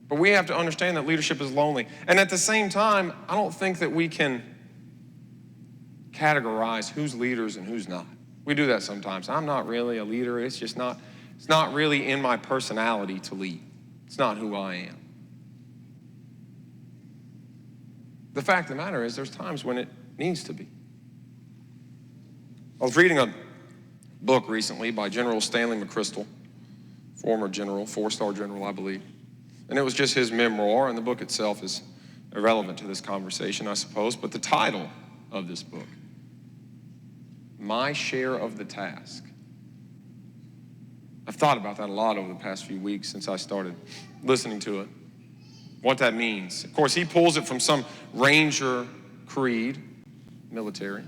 But we have to understand that leadership is lonely. And at the same time, I don't think that we can categorize who's leaders and who's not. We do that sometimes. I'm not really a leader. It's not really in my personality to lead. It's not who I am. The fact of the matter is there's times when it needs to be. I was reading a book recently by General Stanley McChrystal, former general, 4-star general, I believe. And it was just his memoir, and the book itself is irrelevant to this conversation, I suppose. But the title of this book, My Share of the Task. I've thought about that a lot over the past few weeks since I started listening to it. What that means. Of course, he pulls it from some Ranger creed, military.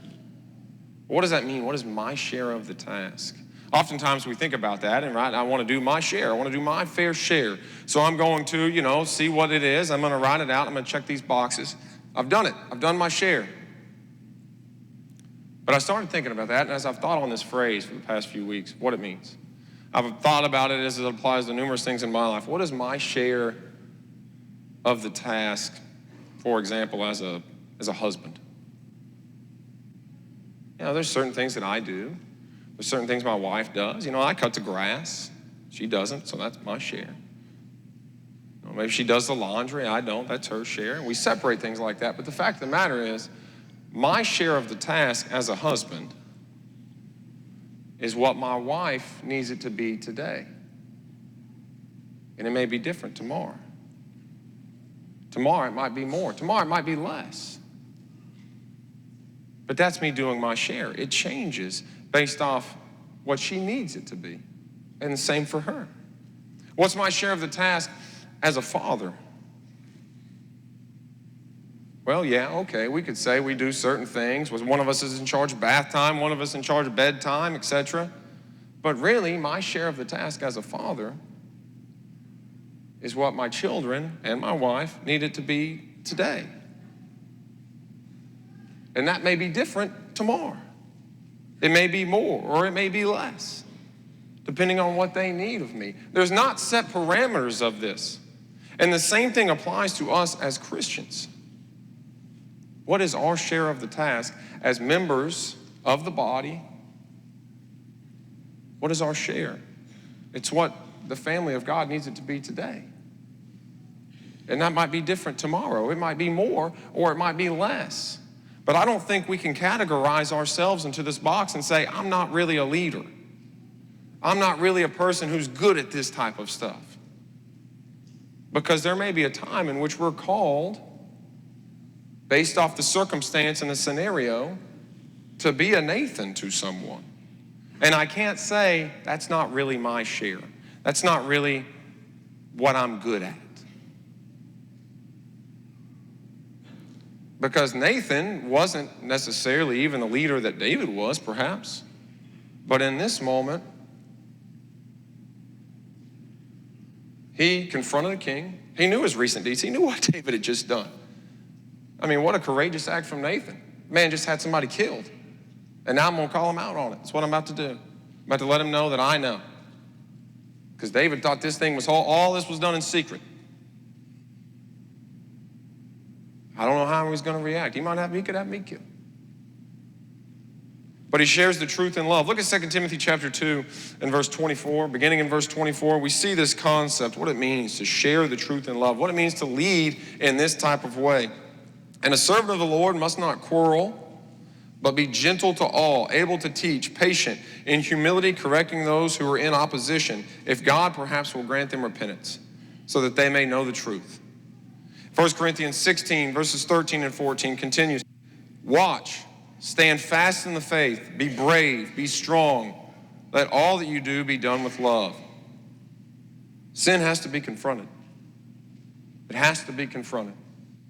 What does that mean? What is my share of the task? Oftentimes we think about that, and right, I want to do my share. I want to do my fair share. So I'm going to, see what it is. I'm going to write it out. I'm going to check these boxes. I've done it. I've done my share. But I started thinking about that, and as I've thought on this phrase for the past few weeks, what it means. I've thought about it as it applies to numerous things in my life. What is my share of the task, for example, as a husband? There's certain things that I do. There's certain things my wife does. I cut the grass. She doesn't, so that's my share. Maybe she does the laundry. I don't. That's her share. We separate things like that. But the fact of the matter is, my share of the task as a husband is what my wife needs it to be today. And it may be different tomorrow. Tomorrow it might be more. Tomorrow it might be less. But that's me doing my share. It changes based off what she needs it to be. And the same for her. What's my share of the task as a father? Well, we could say we do certain things. One of us is in charge of bath time, one of us in charge of bedtime, etc. But really, my share of the task as a father is what my children and my wife need it to be today. And that may be different tomorrow. It may be more or it may be less, depending on what they need of me. There's not set parameters of this. And the same thing applies to us as Christians. What is our share of the task as members of the body? What is our share? It's what the family of God needs it to be today. And that might be different tomorrow. It might be more or it might be less. But I don't think we can categorize ourselves into this box and say, I'm not really a leader. I'm not really a person who's good at this type of stuff. Because there may be a time in which we're called, based off the circumstance and the scenario, to be a Nathan to someone. And I can't say, that's not really my share. That's not really what I'm good at. Because Nathan wasn't necessarily even the leader that David was, perhaps. But in this moment, he confronted the king. He knew his recent deeds. He knew what David had just done. I mean, what a courageous act from Nathan. Man just had somebody killed. And now I'm going to call him out on it. That's what I'm about to do. I'm about to let him know that I know. Because David thought this thing was all this was done in secret. I don't know how he was going to react. He could have me killed. But he shares the truth in love. Look at 2 Timothy chapter 2 and verse 24. Beginning in verse 24, we see this concept, what it means to share the truth in love, what it means to lead in this type of way. And a servant of the Lord must not quarrel, but be gentle to all, able to teach, patient, in humility correcting those who are in opposition, if God perhaps will grant them repentance, so that they may know the truth. 1 Corinthians 16, verses 13 and 14 continues. Watch, stand fast in the faith, be brave, be strong. Let all that you do be done with love. Sin has to be confronted. It has to be confronted.